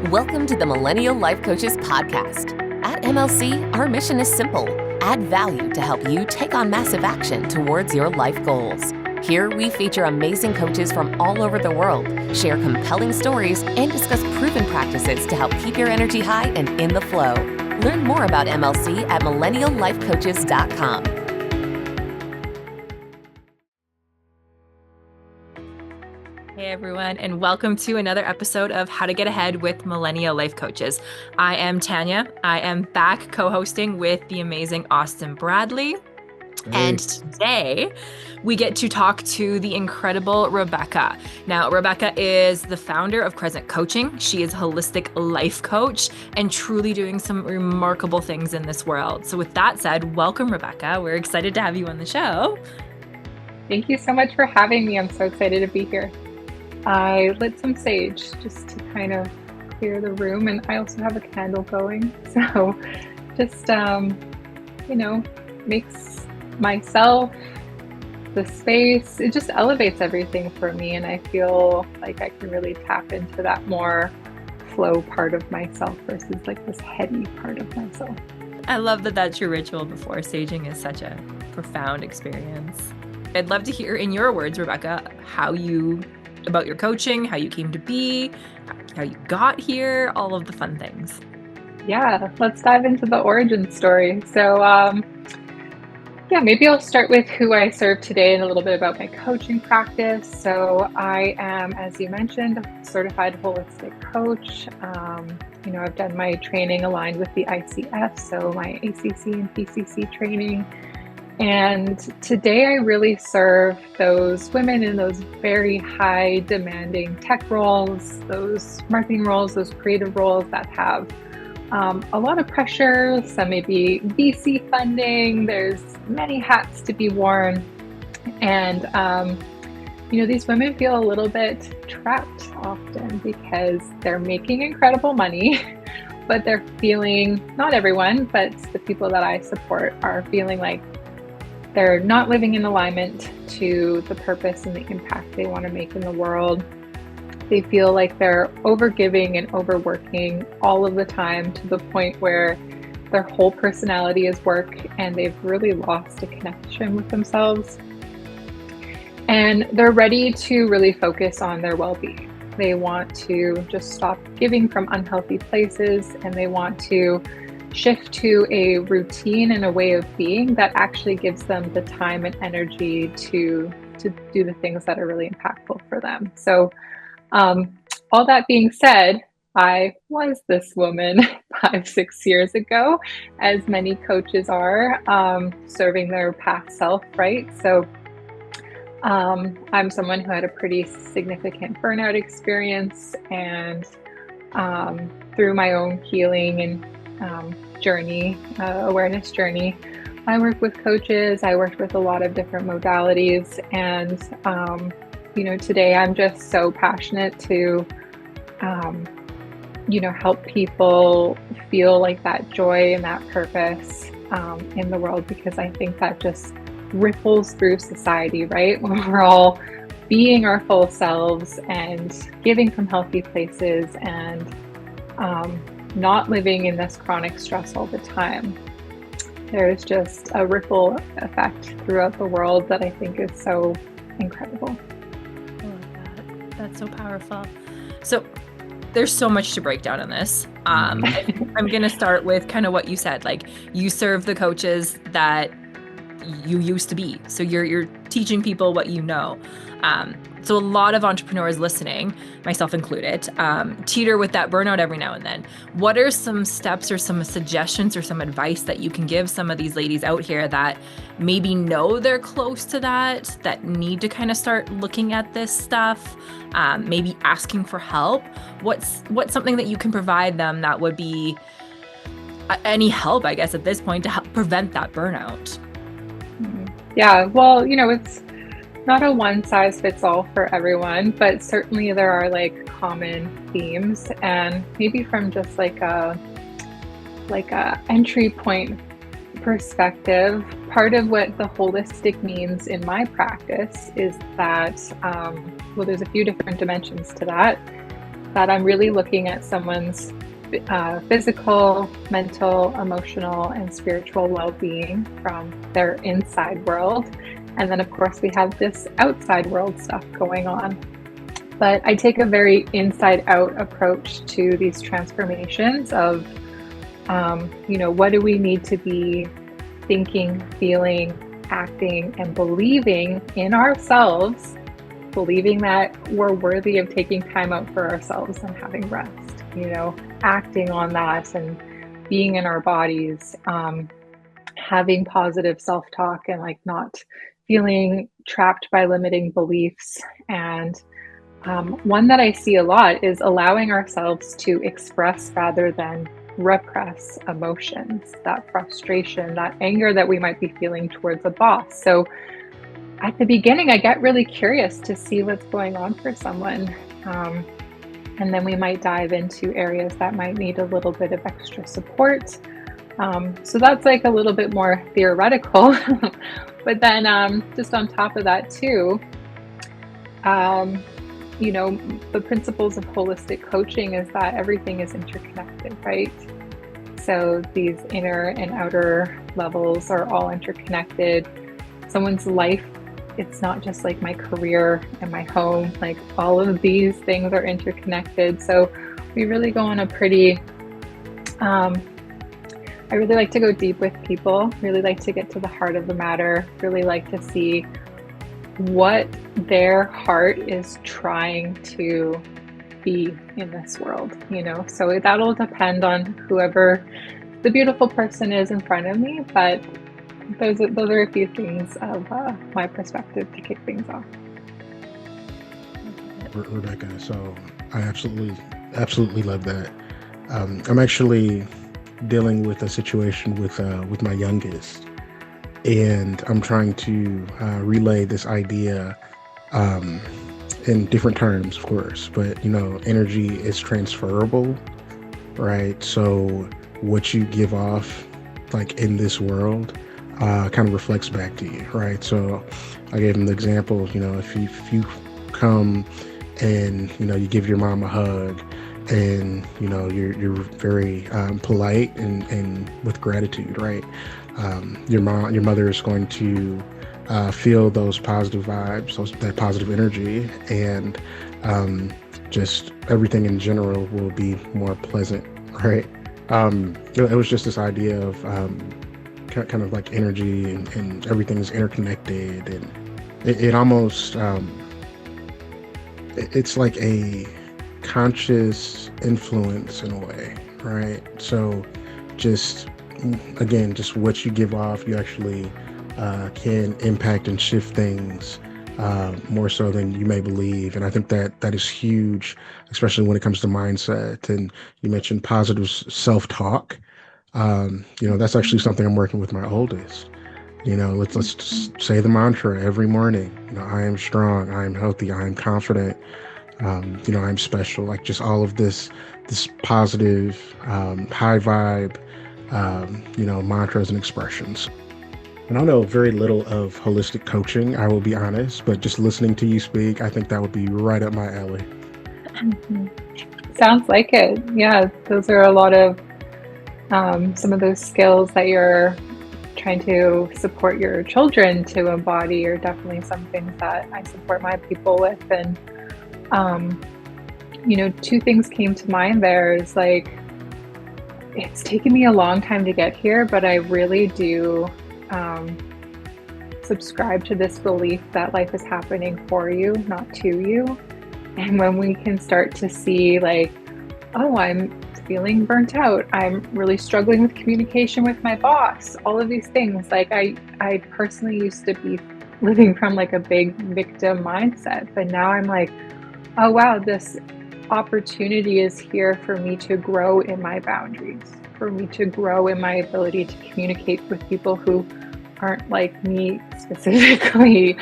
Welcome to the Millennial Life Coaches podcast. At MLC, our mission is simple: add value to help you take on massive action towards your life goals. Here, we feature amazing coaches from all over the world, share compelling stories, and discuss proven practices to help keep your energy high and in the flow. Learn more about MLC at millenniallifecoaches.com. Hey everyone, and welcome to another episode of How to Get Ahead with Millennial Life Coaches. I am Tanya. I am back co-hosting with the amazing Austin Bradley. Hey. And today we get to talk to the incredible Rebecca. Now, Rebecca is the founder of Crescent Coaching. She is a holistic life coach and truly doing some remarkable things in this world. So with that said, welcome, Rebecca. We're excited to have you on the show. Thank you so much for having me. I'm so excited to be here. I lit some sage just to kind of clear the room, and I also have a candle going. So just, makes myself, the space, it just elevates everything for me. And I feel like I can really tap into that more flow part of myself versus like this heady part of myself. I love that that's your ritual before. Saging is such a profound experience. I'd love to hear in your words, Rebecca, about your coaching, how you came to be, how you got here, all of the fun things. Yeah, let's dive into the origin story. So, maybe I'll start with who I serve today and a little bit about my coaching practice. So I am, as you mentioned, a certified holistic coach. I've done my training aligned with the ICF, so my ACC and PCC training. And today I really serve those women in those very high demanding tech roles, those marketing roles, those creative roles that have a lot of pressure. Some may be VC funding. There's many hats to be worn. And, these women feel a little bit trapped often because they're making incredible money, but they're feeling, not everyone, but the people that I support are feeling like they're not living in alignment to the purpose and the impact they want to make in the world. They feel like they're overgiving and overworking all of the time to the point where their whole personality is work and they've really lost a connection with themselves. And they're ready to really focus on their well-being. They want to just stop giving from unhealthy places, and they want to shift to a routine and a way of being that actually gives them the time and energy to do the things that are really impactful for them. So all that being said, I was this woman 5-6 years ago, as many coaches are, serving their past self, right? So I'm someone who had a pretty significant burnout experience, and through my own healing and awareness journey, I work with coaches. I worked with a lot of different modalities, and today I'm just so passionate to help people feel like that joy and that purpose in the world, because I think that just ripples through society, right? When we're all being our full selves and giving from healthy places and not living in this chronic stress all the time. There's just a ripple effect throughout the world that I think is so incredible. I love that. That's so powerful. So there's so much to break down in this. I'm going to start with kind of what you said. Like, you serve the coaches that you used to be. So you're teaching people what you know. So a lot of entrepreneurs listening, myself included, teeter with that burnout every now and then. What are some steps or some suggestions or some advice that you can give some of these ladies out here that maybe know they're close to that need to kind of start looking at this stuff, maybe asking for help? What's something that you can provide them that would be any help, I guess, at this point to help prevent that burnout? Yeah, well, it's not a one size fits all for everyone, but certainly there are like common themes, and maybe from just like a entry point perspective, part of what the holistic means in my practice is that, there's a few different dimensions to that. that I'm really looking at someone's physical, mental, emotional, and spiritual well-being from their inside world. And then, of course, we have this outside world stuff going on. But I take a very inside-out approach to these transformations of, what do we need to be thinking, feeling, acting, and believing in ourselves, believing that we're worthy of taking time out for ourselves and having rest, acting on that and being in our bodies, having positive self-talk and like not feeling trapped by limiting beliefs. And one that I see a lot is allowing ourselves to express rather than repress emotions, that frustration, that anger that we might be feeling towards a boss. So at the beginning, I get really curious to see what's going on for someone. And then we might dive into areas that might need a little bit of extra support. So that's like a little bit more theoretical. But then just on top of that too, the principles of holistic coaching is that everything is interconnected, right? So these inner and outer levels are all interconnected. Someone's life, it's not just like my career and my home, like all of these things are interconnected. So we really go on a pretty, I really like to go deep with people, really like to get to the heart of the matter, really like to see what their heart is trying to be in this world, so that'll depend on whoever the beautiful person is in front of me, but those are a few things of my perspective to kick things off. Rebecca, so I absolutely love that. I'm actually dealing with a situation with my youngest, and I'm trying to relay this idea in different terms, of course, but energy is transferable, right? So what you give off like in this world kind of reflects back to you, right? So I gave him the example, if you come and you give your mom a hug and you're very polite and with gratitude, right? Your mother is going to feel those positive vibes, that positive energy, and just everything in general will be more pleasant, right? It was just this idea of kind of like energy and everything's interconnected, and it almost it's like a conscious influence in a way, right? So just what you give off, you actually can impact and shift things more so than you may believe. And I think that is huge, especially when it comes to mindset. And you mentioned positive self-talk. That's actually something I'm working with my oldest. Let's just say the mantra every morning. I am strong, I am healthy, I am confident, I'm special. Like just all of this positive, high vibe, mantras and expressions. And I know very little of holistic coaching, I will be honest, but just listening to you speak, I think that would be right up my alley. Sounds like it. Yeah, those are a lot of some of those skills that you're trying to support your children to embody are definitely some things that I support my people with. And, two things came to mind there is like, it's taken me a long time to get here, but I really do subscribe to this belief that life is happening for you, not to you. And when we can start to see like, oh, I'm feeling burnt out, I'm really struggling with communication with my boss, all of these things. Like I personally used to be living from like a big victim mindset, but now I'm like, oh wow, this opportunity is here for me to grow in my boundaries, for me to grow in my ability to communicate with people who aren't like me specifically.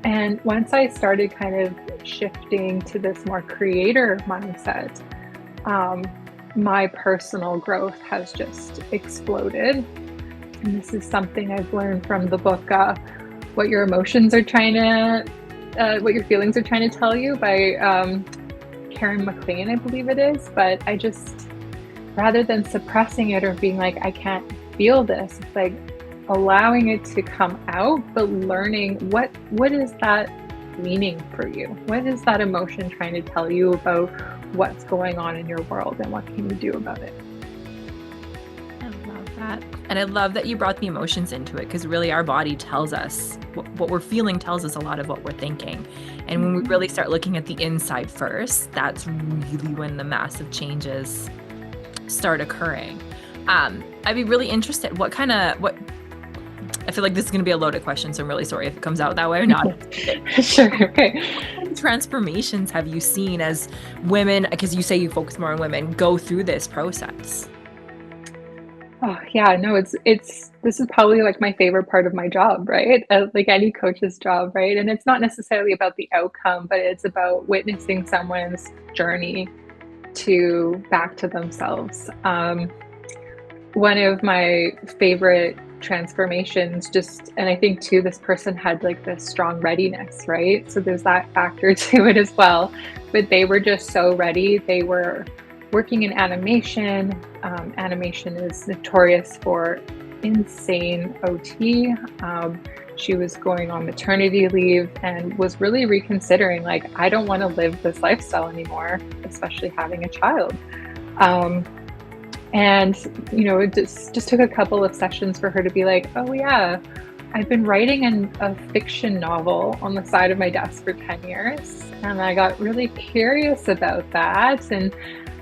And once I started kind of shifting to this more creator mindset, my personal growth has just exploded. And this is something I've learned from the book, what your emotions are trying to, what your feelings are trying to tell you by Karen McLean, I believe it is, but I just, rather than suppressing it or being like, I can't feel this, it's like allowing it to come out, but learning what is that meaning for you? What is that emotion trying to tell you about what's going on in your world, and what can you do about it? I love that. And I love that you brought the emotions into it, because really our body tells us what we're feeling, tells us a lot of what we're thinking. And when we really start looking at the inside first, that's really when the massive changes start occurring. I'd be really interested, I feel like this is going to be a loaded question, so I'm really sorry if it comes out that way or not. Sure. Okay. What transformations have you seen as women, because you say you focus more on women, go through this process? Oh yeah, no, this is probably like my favorite part of my job, right? Like any coach's job, right? And it's not necessarily about the outcome, but it's about witnessing someone's journey back to themselves. One of my favorite transformations, and I think too, this person had like this strong readiness, right? So there's that factor to it as well. But they were just so ready. They were working in animation. Animation is notorious for insane OT. She was going on maternity leave and was really reconsidering, like, I don't want to live this lifestyle anymore, especially having a child. And, it just took a couple of sessions for her to be like, oh yeah, I've been writing a fiction novel on the side of my desk for 10 years. And I got really curious about that. And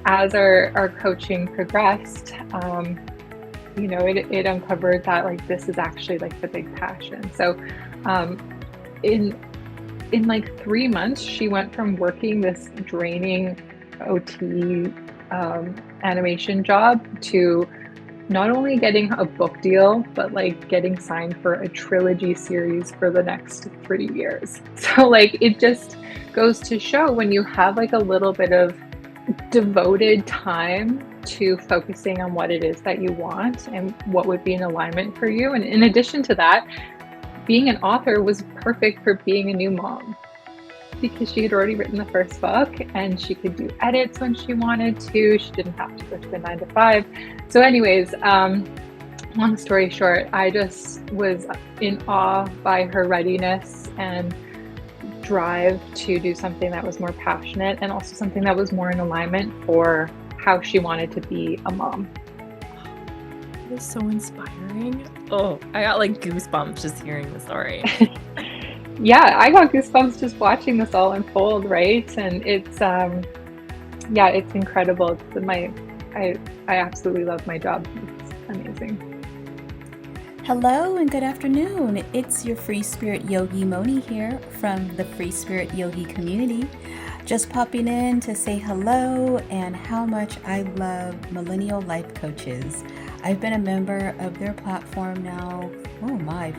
as our coaching progressed, it uncovered that like, this is actually like the big passion. So in like 3 months, she went from working this draining OT animation job to not only getting a book deal, but like getting signed for a trilogy series for the next 3 years. So like, it just goes to show, when you have like a little bit of devoted time to focusing on what it is that you want and what would be in alignment for you. And in addition to that, being an author was perfect for being a new mom, because she had already written the first book and she could do edits when she wanted to. She didn't have to go to a 9 to 5. So anyways, long story short, I just was in awe by her readiness and drive to do something that was more passionate, and also something that was more in alignment for how she wanted to be a mom. It was so inspiring. Oh, I got like goosebumps just hearing the story. Yeah, I got goosebumps just watching this all unfold, right? And it's it's incredible. I absolutely love my job. It's amazing. Hello and good afternoon. It's your Free Spirit Yogi Moni here from the Free Spirit Yogi community. Just popping in to say hello and how much I love Millennial Life Coaches. I've been a member of their platform now,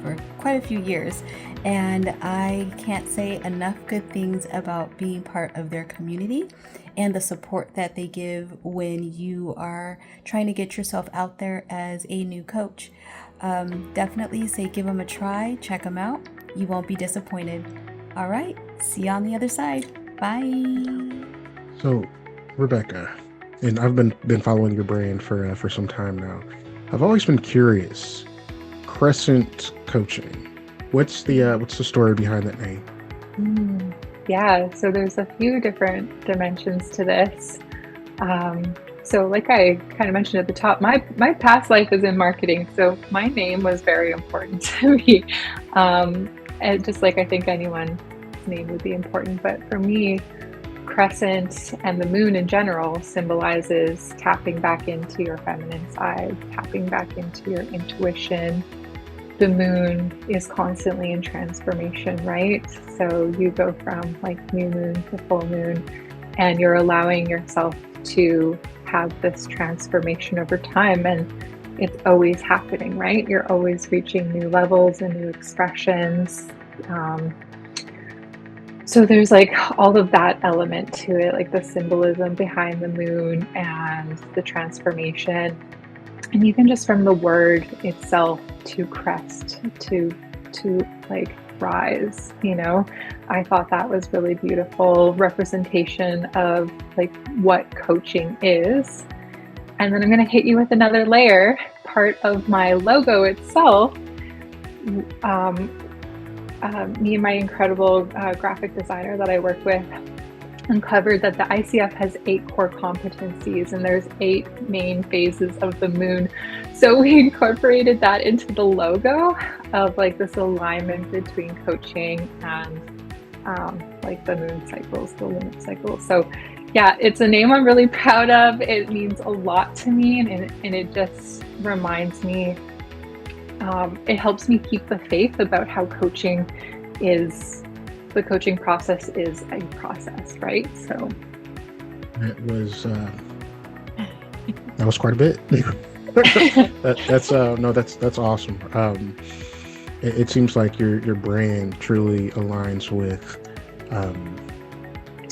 for quite a few years, and I can't say enough good things about being part of their community and the support that they give when you are trying to get yourself out there as a new coach. Definitely say give them a try, check them out. You won't be disappointed. All right, see you on the other side. Bye. So, Rebecca, and I've been following your brand for some time now. I've always been curious. Crescent Coaching. What's the story behind that name? Yeah, so there's a few different dimensions to this. So like I kind of mentioned at the top, my past life is in marketing, so my name was very important to me. And just like I think anyone's name would be important, but for me, Crescent and the moon in general symbolizes tapping back into your feminine side, tapping back into your intuition. The moon is constantly in transformation, right? So you go from like new moon to full moon, and you're allowing yourself to have this transformation over time, and it's always happening, right? You're always reaching new levels and new expressions. So there's like all of that element to it, like the symbolism behind the moon and the transformation. And even just from the word itself, to crest, to like rise. I thought that was really beautiful representation of like what coaching is. And then I'm going to hit you with another layer. Part of my logo itself, me and my incredible graphic designer that I work with uncovered that the ICF has 8 core competencies, and there's 8 main phases of the moon. So we incorporated that into the logo of like this alignment between coaching and like the moon cycles, the lunar cycles. So yeah, it's a name I'm really proud of. It means a lot to me, and it just reminds me, it helps me keep the faith about how the coaching process is a process, right? So that was quite a bit. That's awesome. It seems like your brand truly aligns with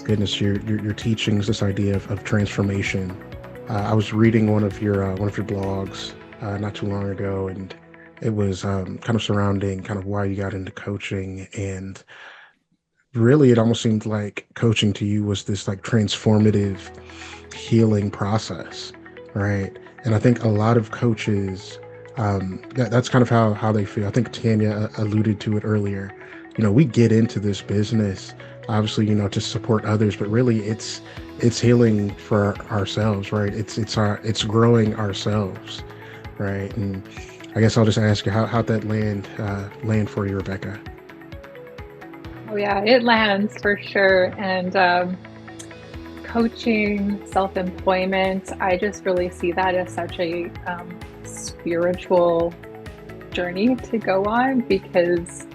goodness, your teachings, this idea of transformation. I was reading one of your blogs not too long ago, and it was kind of surrounding kind of why you got into coaching, and really it almost seemed like coaching to you was this like transformative healing process, right? And I think a lot of coaches, that's kind of how they feel. I think Tanya alluded to it earlier. We get into this business obviously, to support others, but really it's healing for ourselves, right? It's growing ourselves, right? And I guess I'll just ask you, how'd that land for you, Rebecca? Oh yeah, it lands for sure. And coaching, self-employment, I just really see that as such a spiritual journey to go on, because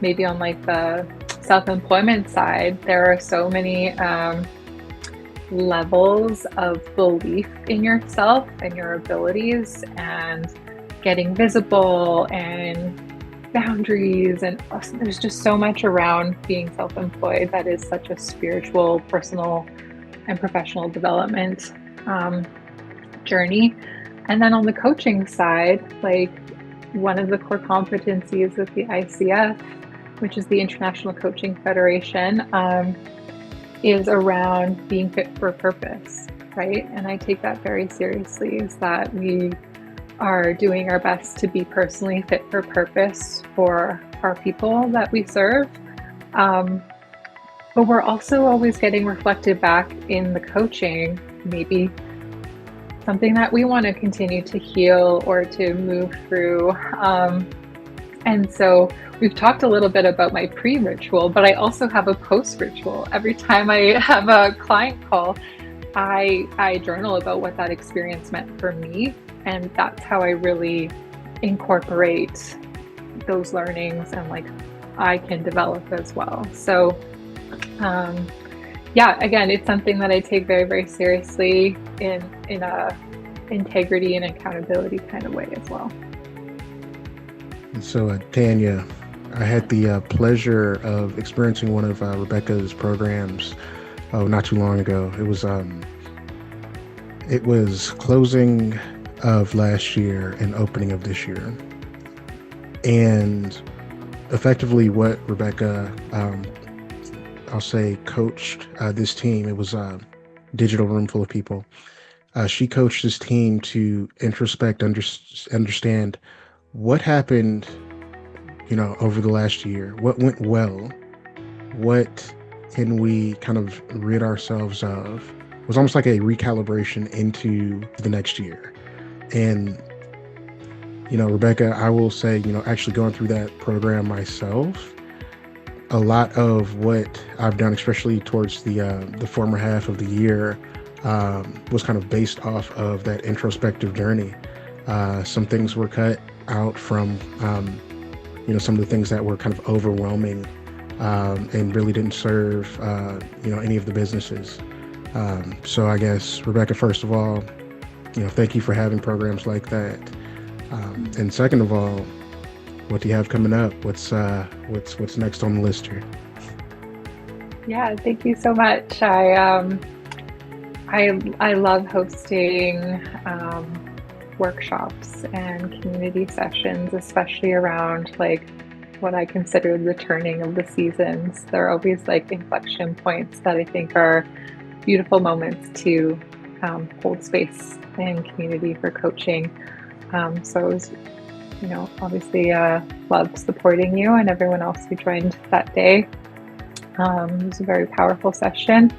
maybe on like the self-employment side, there are so many levels of belief in yourself and your abilities, and getting visible, and boundaries, and there's just so much around being self-employed that is such a spiritual, personal, and professional development journey. And then on the coaching side, like one of the core competencies of the ICF, which is the International Coaching Federation, is around being fit for purpose, right? And I take that very seriously, is that we are doing our best to be personally fit for purpose for our people that we serve. But we're also always getting reflected back in the coaching, maybe something that we want to continue to heal or to move through. And so we've talked a little bit about my pre-ritual, but I also have a post-ritual. Every time I have a client call, I journal about what that experience meant for me. And that's how I really incorporate those learnings, and like I can develop as well. So yeah, again, it's something that I take very, very seriously in a integrity and accountability kind of way as well. So Tanya, I had the pleasure of experiencing one of Rebecca's programs not too long ago. It was closing of last year and opening of this year. And effectively what Rebecca, I'll say, coached this team. It was a digital room full of people. She coached this team to introspect, understand what happened, over the last year, what went well, what can we kind of rid ourselves of. It was almost like a recalibration into the next year. And, Rebecca, I will say, actually going through that program myself, a lot of what I've done, especially towards the former half of the year, was kind of based off of that introspective journey. Some things were cut out from, some of the things that were kind of overwhelming and really didn't serve, any of the businesses. So I guess, Rebecca, first of all, thank you for having programs like that. And second of all, what do you have coming up? What's next on the list here? Yeah, thank you so much. I love hosting workshops and community sessions, especially around like what I consider the turning of the seasons. They're always like inflection points that I think are beautiful moments to hold space and community for coaching. So it was, obviously loved supporting you and everyone else who joined that day. It was a very powerful session.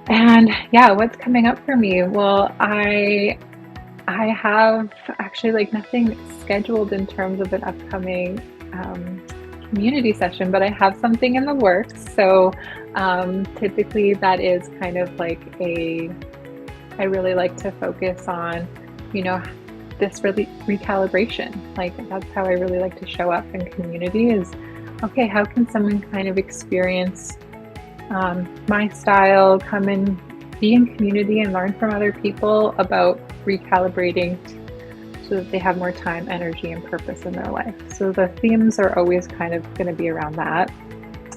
And yeah, what's coming up for me? Well, I have actually like nothing scheduled in terms of an upcoming community session, but I have something in the works. So typically that is kind of like I really like to focus on, this really recalibration. Like that's how I really like to show up in community is, okay, how can someone kind of experience my style, come and be in community and learn from other people about recalibrating so that they have more time, energy, and purpose in their life. So the themes are always kind of going to be around that.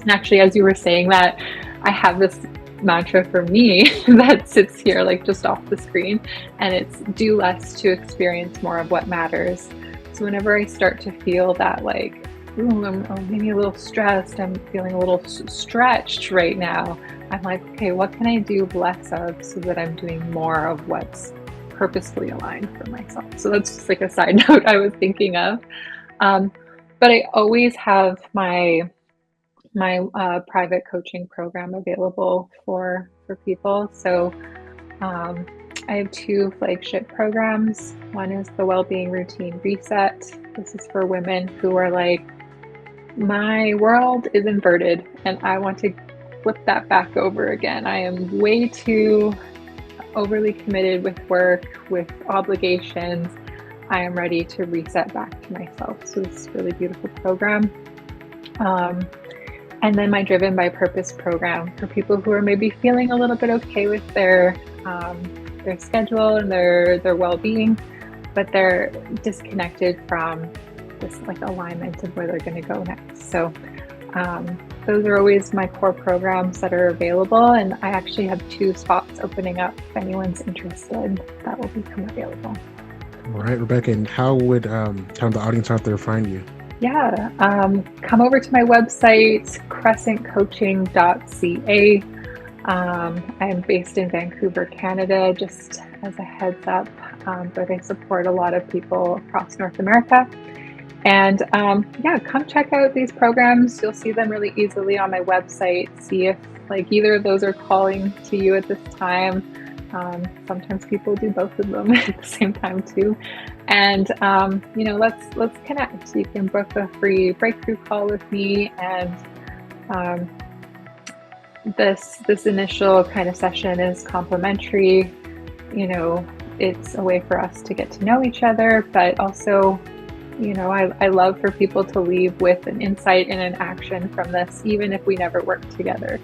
And actually, as you were saying that, I have this mantra for me that sits here like just off the screen, and it's do less to experience more of what matters. So whenever I start to feel that like, ooh, I'm maybe a little stressed, I'm feeling a little stretched right now, I'm like, okay, what can I do less of so that I'm doing more of what's purposefully aligned for myself? So that's just like a side note I was thinking of. But I always have my private coaching program available for people. So I have 2 flagship programs. One is the Wellbeing Routine Reset. This is for women who are like, my world is inverted and I want to flip that back over again. I am way too overly committed with work, with obligations. I am ready to reset back to myself. So this is a really beautiful program. And then my Driven by Purpose program for people who are maybe feeling a little bit okay with their schedule and their well-being, but they're disconnected from this like alignment of where they're going to go next. So those are always my core programs that are available, and I actually have 2 spots opening up if anyone's interested. That will become available. All right, Rebecca, and how would the audience out there find you? Yeah, come over to my website, crescentcoaching.ca. I'm based in Vancouver, Canada, just as a heads up, but I support a lot of people across North America. And come check out these programs. You'll see them really easily on my website. See if like either of those are calling to you at this time. Sometimes people do both of them at the same time too. And let's connect. You can book a free breakthrough call with me, and this initial kind of session is complimentary. It's a way for us to get to know each other, but also I love for people to leave with an insight and an action from this, even if we never work together.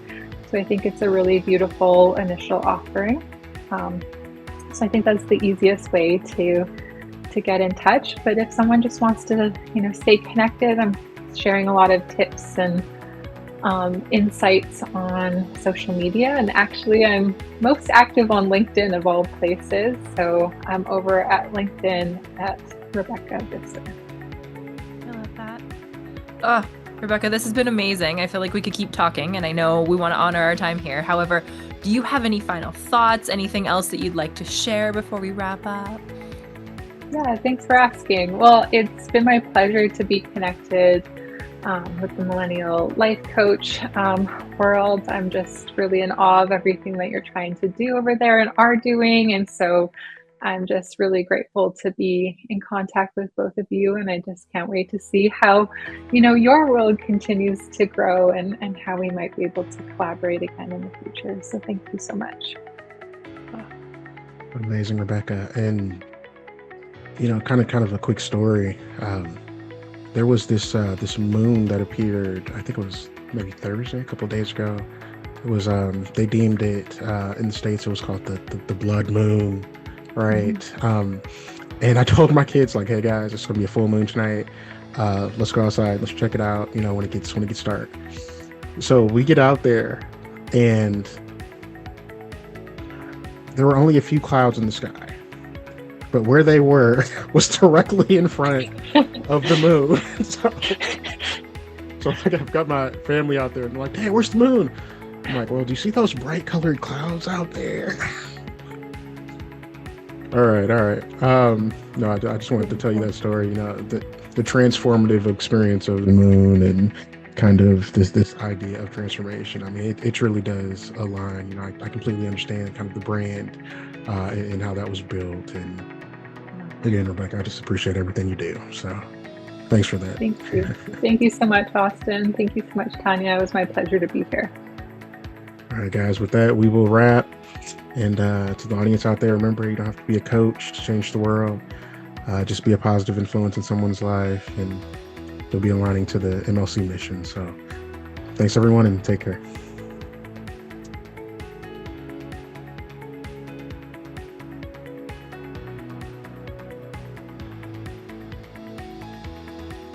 So I think it's a really beautiful initial offering. So I think that's the easiest way to get in touch. But if someone just wants to, stay connected, I'm sharing a lot of tips and insights on social media. And actually, I'm most active on LinkedIn of all places. So I'm over at LinkedIn at Rebecca Visser. I love that. Oh, Rebecca, this has been amazing. I feel like we could keep talking, and I know we want to honor our time here. However, do you have any final thoughts, anything else that you'd like to share before we wrap up? Yeah, thanks for asking. Well, it's been my pleasure to be connected with the Millennial Life Coach world. I'm just really in awe of everything that you're trying to do over there and are doing. And so I'm just really grateful to be in contact with both of you. And I just can't wait to see how, your world continues to grow and how we might be able to collaborate again in the future. So thank you so much. Amazing, Rebecca. And, kind of a quick story. There was this moon that appeared, I think it was maybe Thursday, a couple of days ago. It was, they deemed it, in the States, it was called the blood moon. Right. Mm-hmm. And I told my kids, like, hey guys, it's gonna be a full moon tonight. Let's go outside, let's check it out, when it gets dark. So we get out there, and there were only a few clouds in the sky. But where they were was directly in front of the moon. So So like I've got my family out there and they're like, hey, where's the moon? I'm like, well, do you see those bright colored clouds out there? All right. No, I just wanted to tell you that story, the transformative experience of the moon and kind of this idea of transformation. I mean, it truly does align. I completely understand kind of the brand and how that was built. And again, Rebecca, I just appreciate everything you do. So thanks for that. Thank you. Thank you so much, Austin. Thank you so much, Tanya. It was my pleasure to be here. All right, guys, with that, we will wrap. And to the audience out there, remember, you don't have to be a coach to change the world. Just be a positive influence in someone's life, and you'll be aligning to the MLC mission. So thanks, everyone, and take care.